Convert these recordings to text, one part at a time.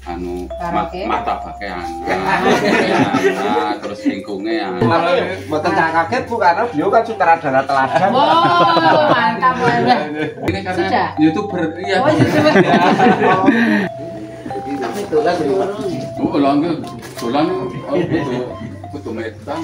anu Karaoke. martabakean. Terus lingkungnya Buatan tak kaget Bu karena beliau kan sutradara teladan. Oh, mantap banget. ini karena Sudah? YouTuber iya. Oh, YouTuber. Oh, langit dolan kudu metang.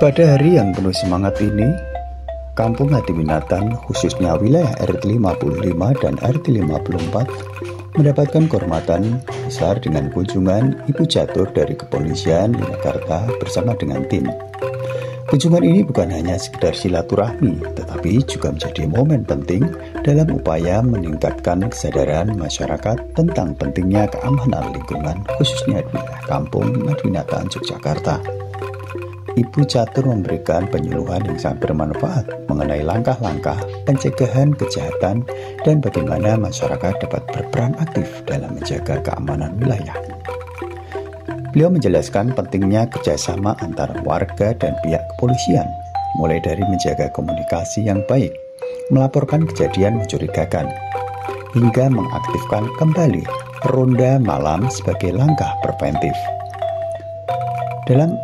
Pada hari yang penuh semangat ini, Kampung Hatiminatan khususnya wilayah RT 55 dan RT 54 mendapatkan kehormatan besar dengan kunjungan Ibu Catur dari Kepolisian Yogyakarta bersama dengan tim. Kunjungan ini bukan hanya sekedar silaturahmi, tetapi juga menjadi momen penting dalam upaya meningkatkan kesadaran masyarakat tentang pentingnya keamanan lingkungan khususnya di wilayah Kampung Hatiminatan Yogyakarta. Ibu Catur memberikan penyuluhan yang sangat bermanfaat mengenai langkah-langkah pencegahan kejahatan dan bagaimana masyarakat dapat berperan aktif dalam menjaga keamanan wilayah. Beliau menjelaskan pentingnya kerjasama antara warga dan pihak kepolisian, mulai dari menjaga komunikasi yang baik, melaporkan kejadian mencurigakan, hingga mengaktifkan kembali ronda malam sebagai langkah preventif. Dalam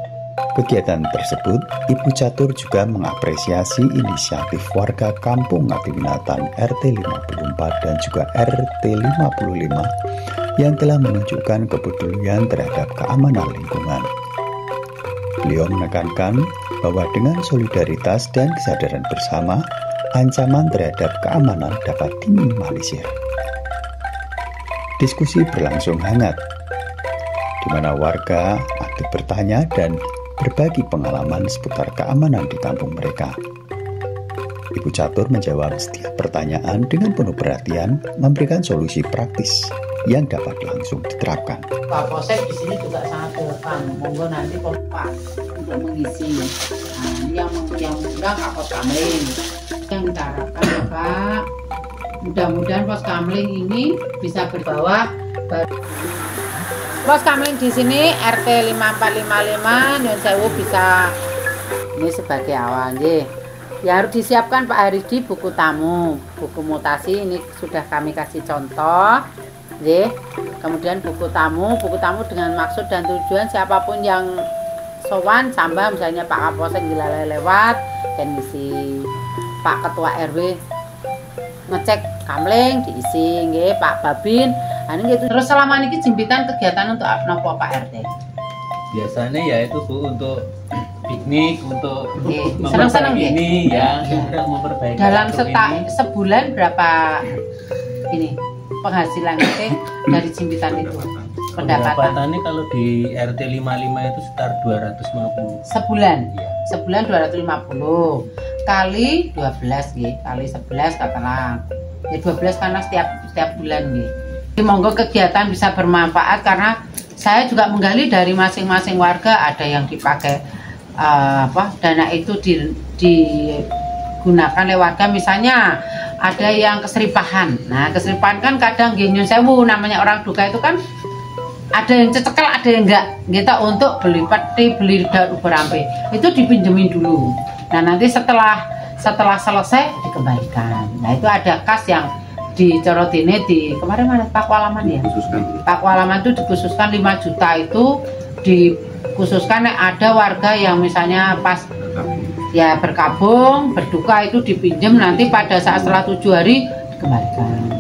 kegiatan tersebut, Ibu Catur juga mengapresiasi inisiatif warga Kampung Hatiminatan RT 54 dan juga RT 55 yang telah menunjukkan kepedulian terhadap keamanan lingkungan. Beliau menekankan bahwa dengan solidaritas dan kesadaran bersama, ancaman terhadap keamanan dapat diminimalisir. Diskusi berlangsung hangat, di mana warga aktif bertanya dan berbagi pengalaman seputar keamanan di kampung mereka. Ibu Catur menjawab setiap pertanyaan dengan penuh perhatian, memberikan solusi praktis yang dapat langsung diterapkan. Pak Polsek di sini juga sangat welcome. Monggo nanti Pak untuk mengisi. Nah, ini yang undang Pak Pos Kamling. Yang kita harapkan ya Pak, mudah-mudahan Pos Kamling ini bisa berbawa Pos Kamling di sini RT 5455 Nyun Sewu bisa ini sebagai awal nggih. Ya harus disiapkan Pak Haridi buku tamu, buku mutasi ini sudah kami kasih contoh. Nggih. Kemudian buku tamu dengan maksud dan tujuan siapapun yang sowan samba misalnya Pak Kapolsek lewat dan isi Pak Ketua RW ngecek kamling diisi nggih Pak Babin. Nah, ini gitu. Terus selama ini jembitan kegiatan untuk nopo Pak RT? Biasanya ya itu Bu untuk piknik, untuk senang-senang ini ya, untuk memperbaiki. Dalam sebulan berapa ini penghasilan itu dari jembitan itu? Pendapatannya kalau di RT 55 itu sekitar 250 sebulan. Iya. Sebulan 250 kali 12 nggih, kali 11 katakanlah. Ya 12 karena setiap bulan nggih. Monggo kegiatan bisa bermanfaat karena saya juga menggali dari masing-masing warga, ada yang dipakai dana itu digunakan oleh warga, misalnya ada yang keseripahan. Nah, keseripahan kan kadang Nyun Sewu namanya orang duka itu kan ada yang cecekel, ada yang enggak. Kita untuk beli peti, beli daun ubur ampe itu dipinjemin dulu. Nah, nanti setelah selesai dikembalikan. Nah, itu ada kas yang dicorot ini di kemarin mana Pak Walaman ya? Pak Walaman itu dikhususkan 5 juta itu dikhususkan ada warga yang misalnya pas ya berkabung, berduka itu dipinjam, nanti pada saat setelah 7 hari dikembalikan.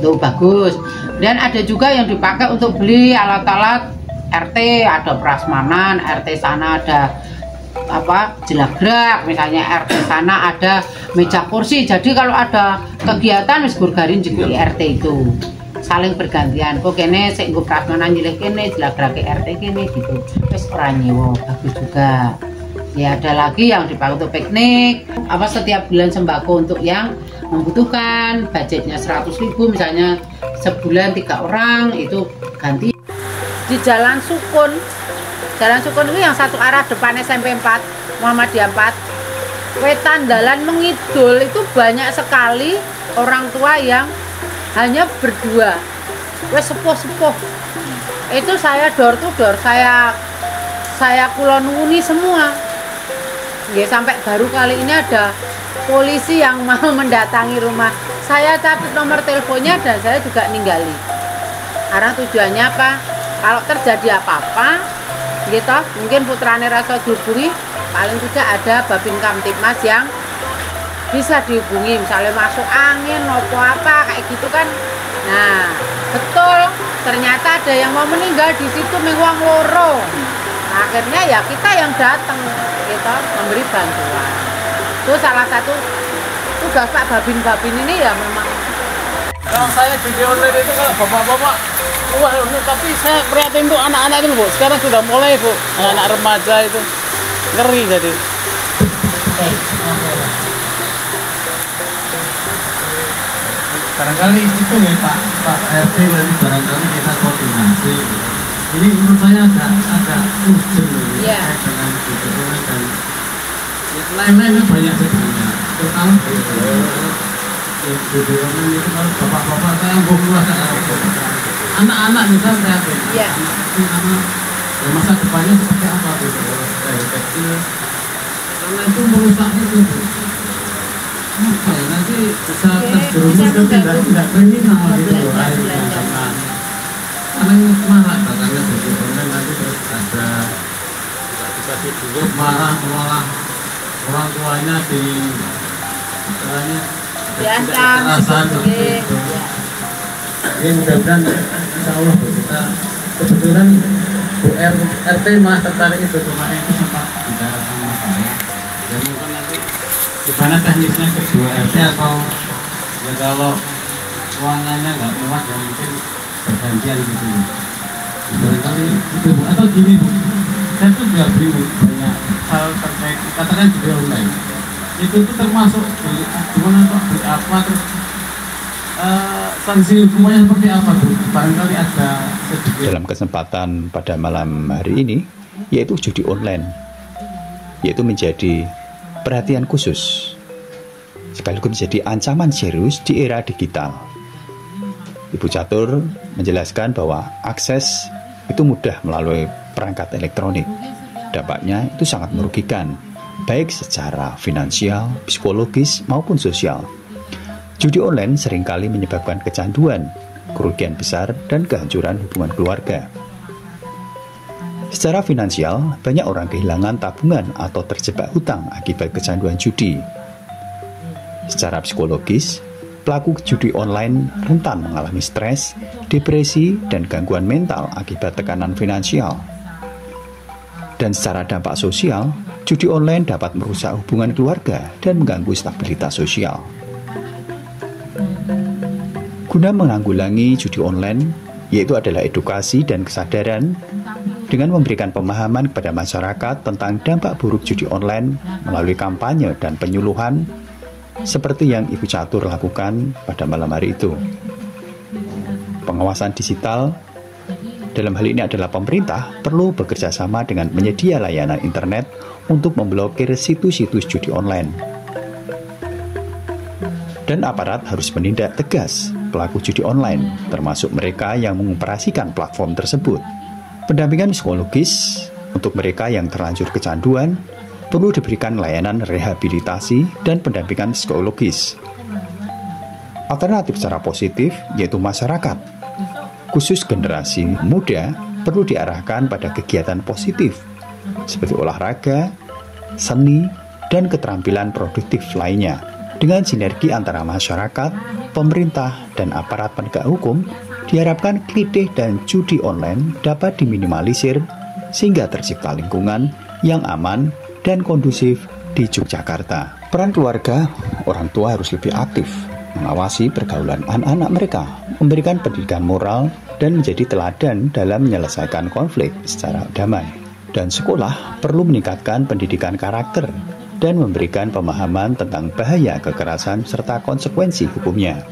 Itu bagus. Dan ada juga yang dipakai untuk beli alat-alat RT, ada prasmanan, RT sana ada jelagrak, misalnya RT sana ada meja kursi. Jadi kalau ada kegiatan wis gurgarin juga di RT itu saling bergantian. Kok kene sik nggo prasmanan nyilih kene, jelagrake RT kene gitu. Wis ora nyewa, bagus juga. Ya ada lagi yang dipakai untuk piknik, setiap bulan sembako untuk yang membutuhkan, budgetnya 100.000 misalnya sebulan 3 orang itu ganti. Di Jalan Sukun itu yang satu arah depan SMP 4 Muhammadiyah 4 wetan dalan mengidul itu banyak sekali orang tua yang hanya berdua, wes sepuh-sepuh. Itu saya door to door, saya kulon wuni semua. Ya, sampai baru kali ini ada polisi yang mau mendatangi rumah. Saya catat nomor teleponnya dan saya juga ninggali. Karena tujuannya apa? Kalau terjadi apa-apa, gitu, mungkin putrane rasa dihubungi, paling tidak ada Babin Kamtibmas yang bisa dihubungi, misalnya masuk angin, nopo apa, kayak gitu kan. Nah, betul, ternyata ada yang mau meninggal di situ, menguang loro. Nah, akhirnya ya kita yang datang, gitu, memberi bantuan. Itu salah satu tugas Pak Babin ini ya memang. Kalau saya di online itu kalau bapak-bapak, wah, tapi saya prihatin tuh anak-anak itu Bu. Sekarang sudah mulai Bu, anak-anak remaja itu ngeri jadi. Barangkali itu ya Pak RT nanti barangkali kita koordinasi. Ini menurut saya agak urgent dengan video dan lain-lainnya banyak sebenarnya. Terutama video itu kalau bapak-bapak saya mau keluar anak-anak misalnya saya anak ya masa depannya seperti apa gitu dari kecil karena itu merusak itu apa ya nanti bisa terjerumus ke tidak kriminal gitu akhirnya karena marah katanya jadi online nanti terus ada bisa duduk marah malah orang tuanya di istilahnya kekerasan seperti itu. Ini mudah-mudahan insya Allah kita kebetulan Bu RT mah tertarik itu kemarin itu sempat bicara sama saya. Ya mungkin nanti gimana teknisnya kedua RT atau ya kalau ruangannya nggak muat ya mungkin bergantian gitu. Barangkali itu Bu atau gini Bu, saya tuh juga bingung banyak hal terkait katakan video online. Itu tuh termasuk gimana Pak beli apa terus sanksi hukumnya seperti apa Bu? Barangkali ada sedikit. Dalam kesempatan pada malam hari ini, yaitu judi online, yaitu menjadi perhatian khusus, sekaligus menjadi ancaman serius di era digital. Ibu Catur menjelaskan bahwa akses itu mudah melalui perangkat elektronik. Dampaknya itu sangat merugikan, baik secara finansial, psikologis, maupun sosial. Judi online seringkali menyebabkan kecanduan, kerugian besar, dan kehancuran hubungan keluarga. Secara finansial, banyak orang kehilangan tabungan atau terjebak hutang akibat kecanduan judi. Secara psikologis, pelaku judi online rentan mengalami stres, depresi, dan gangguan mental akibat tekanan finansial. Dan secara dampak sosial, judi online dapat merusak hubungan keluarga dan mengganggu stabilitas sosial. Guna menanggulangi judi online, yaitu adalah edukasi dan kesadaran dengan memberikan pemahaman kepada masyarakat tentang dampak buruk judi online melalui kampanye dan penyuluhan seperti yang Ibu Catur lakukan pada malam hari itu. Pengawasan digital dalam hal ini adalah pemerintah perlu bekerja sama dengan penyedia layanan internet untuk memblokir situs-situs judi online. Dan aparat harus menindak tegas pelaku judi online, termasuk mereka yang mengoperasikan platform tersebut. Pendampingan psikologis untuk mereka yang terlanjur kecanduan perlu diberikan layanan rehabilitasi dan pendampingan psikologis. Alternatif secara positif yaitu masyarakat, khusus generasi muda, perlu diarahkan pada kegiatan positif seperti olahraga, seni, dan keterampilan produktif lainnya. Dengan sinergi antara masyarakat, pemerintah, dan aparat penegak hukum, diharapkan klitih dan judi online dapat diminimalisir sehingga tercipta lingkungan yang aman dan kondusif di Yogyakarta. Peran keluarga, orang tua harus lebih aktif mengawasi pergaulan anak-anak mereka, memberikan pendidikan moral, dan menjadi teladan dalam menyelesaikan konflik secara damai. Dan sekolah perlu meningkatkan pendidikan karakter dan memberikan pemahaman tentang bahaya kekerasan serta konsekuensi hukumnya.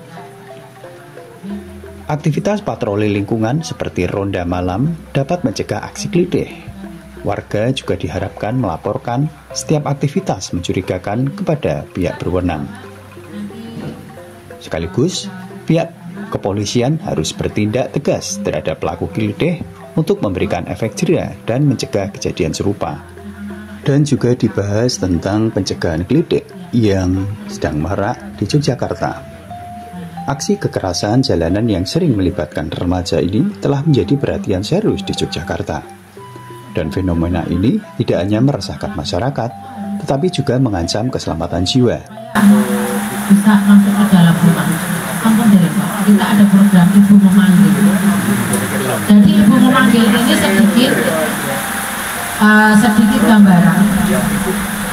Aktivitas patroli lingkungan seperti ronda malam dapat mencegah aksi klitih. Warga juga diharapkan melaporkan setiap aktivitas mencurigakan kepada pihak berwenang. Sekaligus, pihak kepolisian harus bertindak tegas terhadap pelaku kelitih untuk memberikan efek jera dan mencegah kejadian serupa. Dan juga dibahas tentang pencegahan kelitih yang sedang marak di Yogyakarta. Aksi kekerasan jalanan yang sering melibatkan remaja ini telah menjadi perhatian serius di Yogyakarta. Dan fenomena ini tidak hanya meresahkan masyarakat, tetapi juga mengancam keselamatan jiwa. Bisa masuk ke dalam rumah. Ampun deh, Pak. Kita ada program Ibu Memanggil. Jadi Ibu Memanggil ini sedikit gambaran.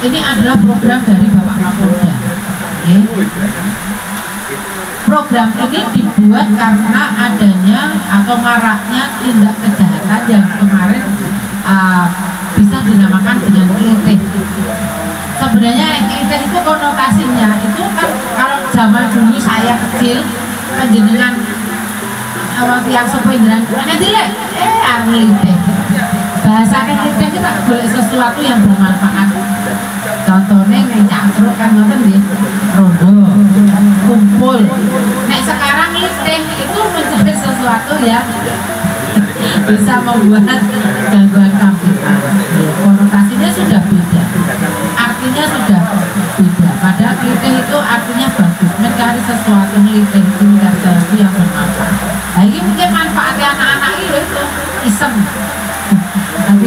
Ini adalah program dari Bapak Kapolda. Okay. Program ini dibuat karena adanya atau maraknya tindak kejahatan yang kemarin bisa dinamakan dengan kelitih. Sebenarnya kelitih itu konotasinya itu kan kalau zaman dulu saya kecil penjenengan waktu yang sepindahan kelitih bahasa kelitih kita boleh sesuatu yang bermanfaat. Contohnya nyangkruk kan ngoten nggih, rondo, kumpul. Nek sekarang kelitih itu menjadi sesuatu ya bisa membuat gangguan kamtipmas. Konotasinya sudah beda, artinya sudah beda. Padahal kelitih itu artinya bagus, mencari sesuatu kelitih itu mencari sesuatu yang bermanfaat. Nah ini mungkin manfaatnya anak-anak itu iseng. Tapi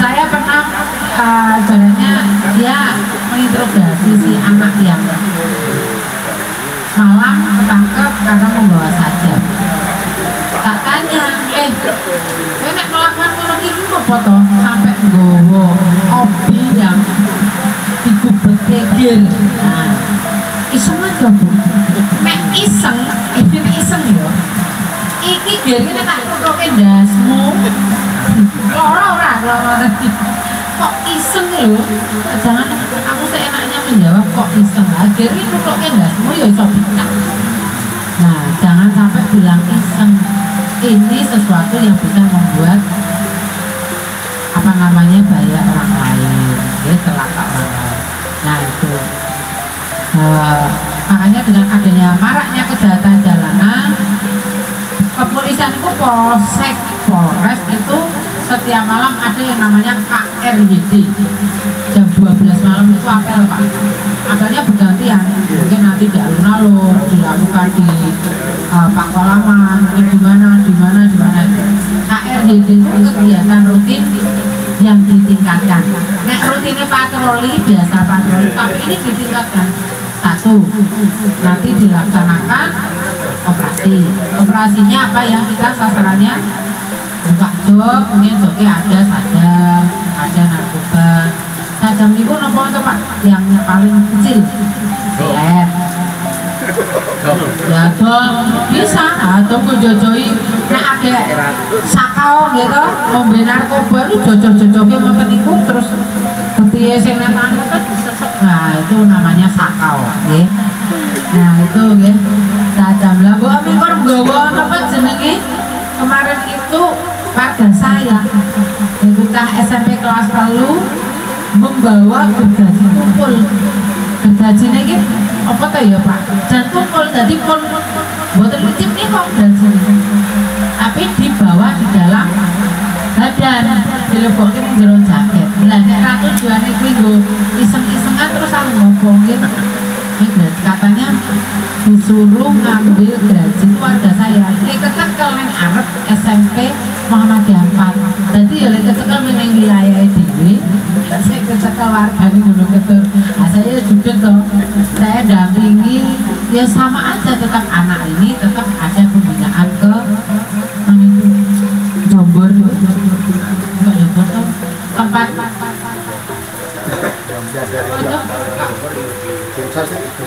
saya pernah sebenarnya dia menginterogasi si anak yang malam ketangkep karena membawa sajam. Tak tanya, nek melakukan kalau ini mau foto sampai gowo obi yang digubet kegir. Nah, iseng aja bu. Nek iseng, ini iseng ya. Iki gir kita tak tutup dasmu. Ora kok iseng lho. Jangan aku seenaknya menjawab kok iseng. Akhirnya tutup dasmu ya iso bisa. Nah, jangan sampai bilang iseng. Ini sesuatu yang bisa membuat bahaya orang lain, ya, celaka orang lain. Nah itu makanya dengan adanya maraknya kejahatan jalanan, kepolisian itu polsek, polres itu setiap malam ada yang namanya KRYD. Jam 12 malam itu apel Pak. Apelnya bergantian, mungkin nanti di alun-alun dilakukan di Pangkolaman, di mana. KRYD itu kegiatan rutin yang ditingkatkan. Nek rutinnya patroli, biasa patroli, tapi ini ditingkatkan. Satu, nanti dilaksanakan operasi. Operasinya apa yang kita sasarannya? Buka jok, kemudian joknya ada sajam, ada narkoba. Sajam itu nopo itu Pak, yang paling kecil. BR. Ya dong, bisa. Atau kejojoi, nek ada sakau gitu, ngombe narkoba itu jojok-jojoknya ngoten niku terus ketiye sing nang nah itu namanya sakau, nggih. Nah itu nggih. Sajam lah Bu Ami kok nggawa apa jenenge? Kemarin itu warga saya itu cah SMP kelas 3 membawa gergaji kumpul. Gergaji ini apa tuh ya Pak? Dan kumpul jadi pun buatan licin nih kok gergaji, tapi dibawa di dalam badan, dilebokin di dalam jaket. Belanja ratu jualnya gue iseng-isengan terus aku ngomongin. Katanya disuruh ngambil gergaji keluarga saya. Ini kecekel neng Arab SMP Muhammadiyah 4. Jadi ya kecekel neng wilayah dewi. Saya kecekel warga ini dulu ketur. Nah, saya juga toh, saya dampingi. Ya sama aja, tetap anak ini tetap ada pembinaan ke Jombor. Jombor tuh tempat.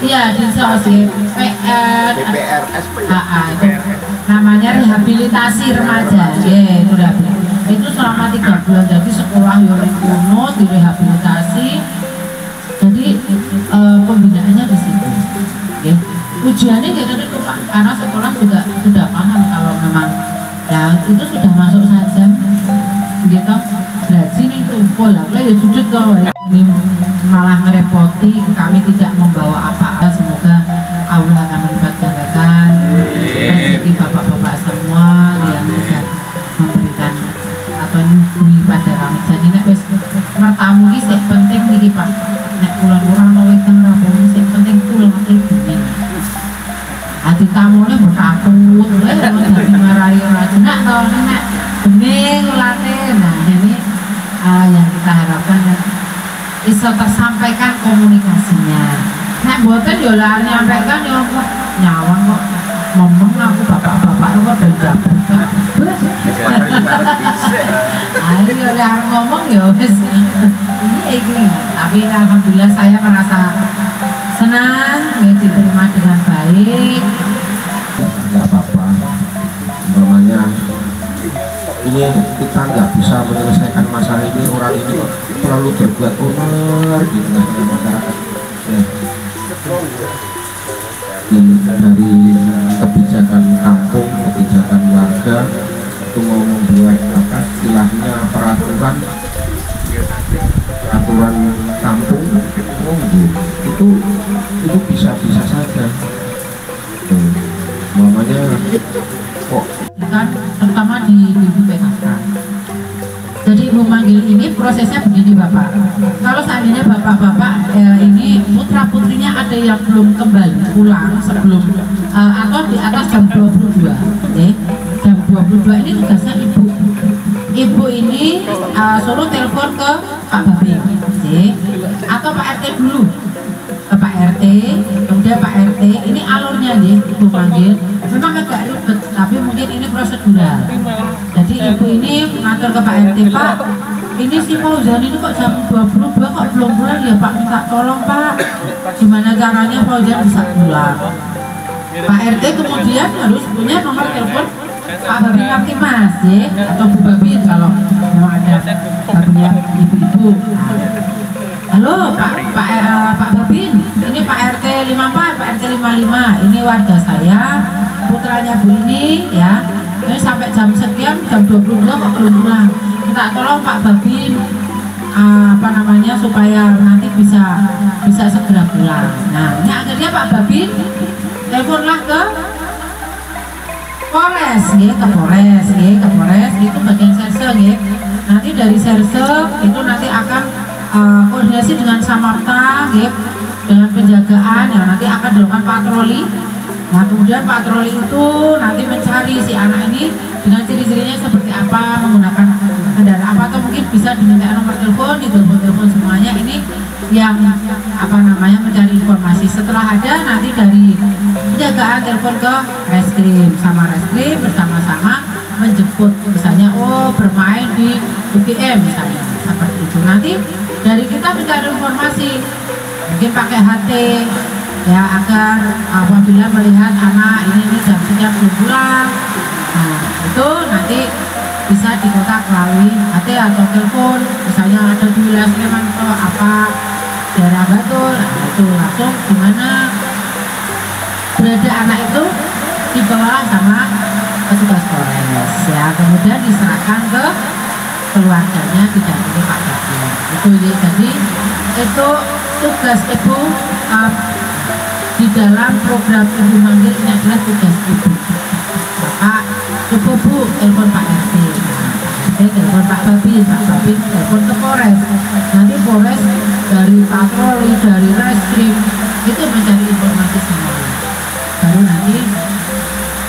Iya, di sosial PRS itu namanya rehabilitasi remaja. Ya, itu itu selama 3 bulan. Jadi sekolah yang kuno direhabilitasi. Jadi pembinaannya di situ. Ya. Ujiannya gitu itu Pak, karena sekolah juga sudah paham kalau memang ya itu sudah masuk saja gitu. apa lah, ya sudut kok. Ini malah merepoti, kami tidak membawa apa-apa. Semoga Allah akan melipat gandakan rezeki bapak-bapak semua yang sudah memberikan atau nyuguhi pada kami. Jadi nek wis mertamu iki sing penting niki Pak. Nek kula ora mau weteng rampung sing penting kula iki. Ati tamune mbok takut, dadi marahi ora enak to nek bening ulate. Nah, ini yang kita harapkan bisa tersampaikan komunikasinya. Nek mboten yo lah nyampaikan yo nyawang kok ngomong aku bapak-bapak kok beda. Ayo lah ngomong yo wis. Ini tapi alhamdulillah saya merasa senang diterima dengan baik. Nggak apa-apa, umpamanya ini kita nggak bisa menyelesaikan masalah ini, orang ini terlalu berbuat onar di tengah masyarakat ya. Dari kebijakan kampung, kebijakan warga itu mau membuat apa istilahnya peraturan kampung itu bisa saja mamanya kok kan terutama di PKK. Jadi ibu manggil ini prosesnya begini Bapak. Kalau seandainya bapak-bapak ini putra putrinya ada yang belum kembali pulang sebelum atau di atas jam 22, jam 22 ini tugasnya ibu. Ibu ini suruh telepon ke Pak Babin, atau Pak RT dulu. Ke Pak RT, kemudian Pak RT ini alurnya nih ibu panggil memang agak ribet tapi mungkin ini prosedural. Jadi ibu ini mengatur ke Pak RT, Pak ini si Fauzan ini kok jam 22 kok belum pulang ya Pak, minta tolong Pak gimana caranya Fauzan bisa pulang. Pak RT kemudian harus punya nomor telepon Pak Babin Kamtimas atau Bu Babin kalau mau ada babinnya ibu-ibu. Halo Pak Babin, ini Pak RT 54, Pak RT 55, ini warga saya, putranya Bu ini ya, ini sampai jam sekian, jam 22 kok belum pulang. Minta tolong Pak Babin, supaya nanti bisa segera pulang. Nah, ini akhirnya Pak Babin teleponlah ke Polres, ke Polres itu bagian serse, nanti dari serse itu nanti akan koordinasi dengan Samarta, dengan penjagaan yang nanti akan dilakukan patroli. Nah kemudian patroli itu nanti mencari si anak ini dengan ciri-cirinya seperti apa, menggunakan kendaraan apa, atau mungkin bisa diminta nomor telepon, ditelepon semuanya. Ini yang mencari informasi. Setelah ada nanti dari penjagaan telepon ke reskrim, sama reskrim bersama-sama menjemput, misalnya bermain di UGM misalnya seperti itu. Nanti dari kita mencari informasi, mungkin pakai HT ya, agar apabila melihat anak ini jam sekian belum pulang, nah itu nanti bisa dikontak melalui HT atau telepon, misalnya ada di wilayah Sleman atau apa daerah Batul, nah itu langsung dimana berada anak itu dibawa sama petugas Polres ya, kemudian diserahkan ke keluarganya, didampingi Pak Babin. Itu jadi itu tugas ibu di dalam program Ibu Manggil ini adalah tugas ibu. Bapak coba Bu telepon Pak RT, telepon Pak Babin, Pak Babin telepon ke Polres. Nanti Polres dari patroli, dari reskrim itu mencari informasi semua. Baru nanti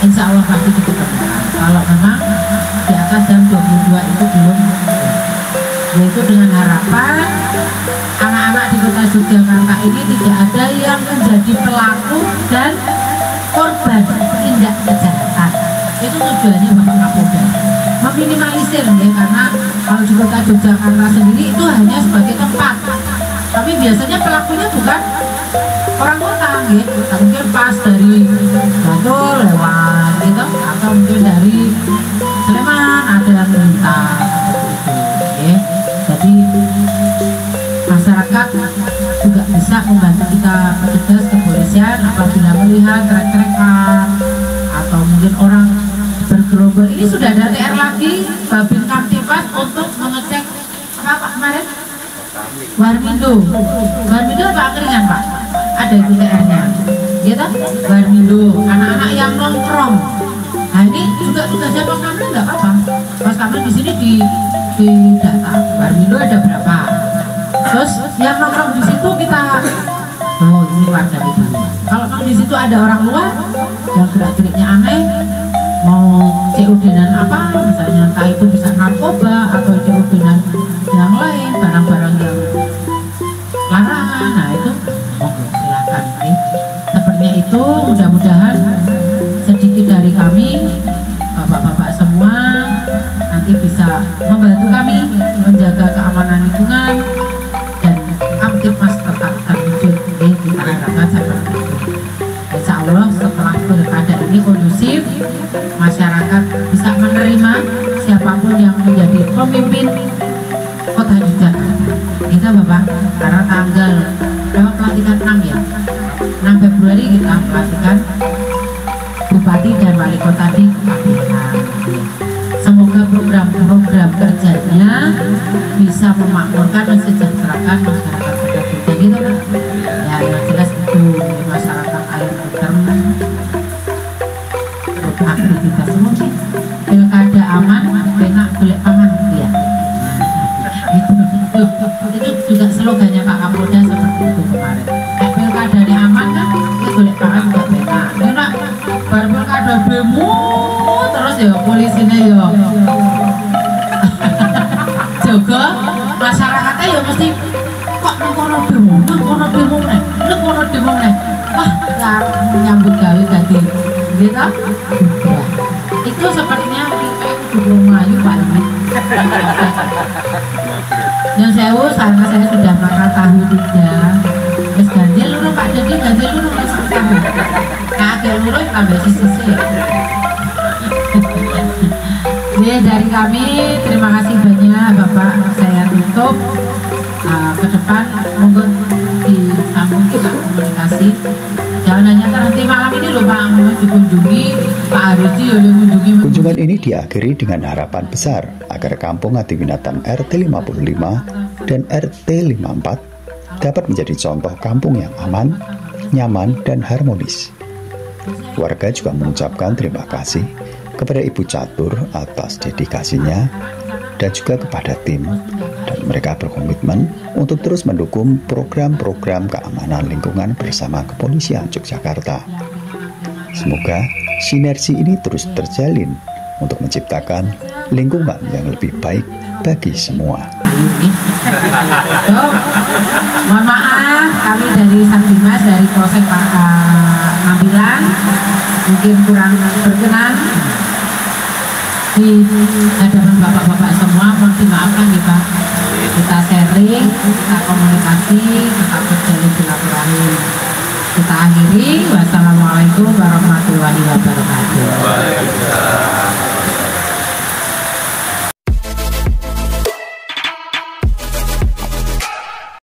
insya Allah pasti diketemukan. Kalau memang di atas jam 22 itu belum, yaitu dengan harapan anak-anak di Kota Yogyakarta ini tidak ada yang menjadi pelaku dan korban tindak kejahatan. Itu tujuannya Bapak Kapolda, meminimalisir ya, karena kalau di Kota Yogyakarta sendiri itu hanya sebagai tempat, tapi biasanya pelakunya bukan orang kota gitu, mungkin pas dari Batul lewat gitu, atau mungkin dari Sleman ada yang minta gitu, jadi masyarakat juga bisa membantu kita petugas kepolisian apabila melihat trek-trekan atau mungkin orang bergerombol. Ini sudah ada TR lagi Babin Kamtipas untuk mengecek apa Pak kemarin Warmindo apa angkringan Pak? Ada itu TR-nya gitu, Warmindo, anak-anak yang nongkrong. Nah ini juga tugasnya Pak Kamil nggak apa-apa. Mas Kamil di sini di data Warmindo ada berapa, terus yang nongkrong di situ kita, oh ini warga kita. Kalau di situ ada orang luar yang gerak-geriknya aneh, mau COD-an apa, misalnya entah itu bisa narkoba atau COD-an yang lain, barang-barang yang larangan, nah itu monggo silakan. Sepertinya itu mudah-mudahan sedikit dari kami, bapak-bapak semua nanti bisa membantu kami menjaga keamanan lingkungan dan Kamtibmas tetap terwujud. Kita harapkan seperti itu. Insya Allah setelah pilkada ini kondusif, masyarakat bisa menerima siapapun yang menjadi pemimpin kota Yogyakarta. Kita Bapak, karena tanggal pelantikan 6 ya, 6 Februari kita pelantikan Bupati dan Wali Kota di KPH. Semoga program-program kerjanya bisa memakmurkan dan mensejahterakan masyarakat kota kita gitu kan. Ya yang jelas itu masyarakat air aktivitas mungkin pilkada aman, enak boleh aman ya. Itu juga slogannya Pak Kapolda seperti itu kemarin. Pilkadanya aman kan, boleh aman juga enak. Enak baru pilkada demo terus ya polisinya ya jaga masyarakatnya ya mesti kok nengkono demo nih, wah nyambut gawe ganti gitu ya. Itu sepertinya kita belum maju Pak ini. Yang saya sudah makan tahu 3. Terus ganjil lho Pak, jadi ganjil lho Mas tahu. Kakek lho tambah sisi. Ya dari kami terima kasih banyak Bapak, saya tutup. Ke depan monggo disambung kita komunikasi. Jangan hanya terhenti malam ini loh Pak, dikunjungi Pak Haruji oleh mengunjungi. Kunjungan ini diakhiri dengan harapan besar agar Kampung Adiwinatan RT 55 dan RT 54 dapat menjadi contoh kampung yang aman, nyaman, dan harmonis. Warga juga mengucapkan terima kasih kepada Ibu Catur atas dedikasinya dan juga kepada tim, dan mereka berkomitmen untuk terus mendukung program-program keamanan lingkungan bersama Kepolisian Yogyakarta. Semoga sinergi ini terus terjalin untuk menciptakan lingkungan yang lebih baik bagi semua. Mohon maaf, kami dari Satdimas dari Polsek Ngambilan mungkin kurang berkenan di hadapan bapak-bapak semua, mohon dimaafkan ya Pak. Kita sharing, kita komunikasi, kita berjalin silaturahim. Kita akhiri, wassalamualaikum warahmatullahi wabarakatuh.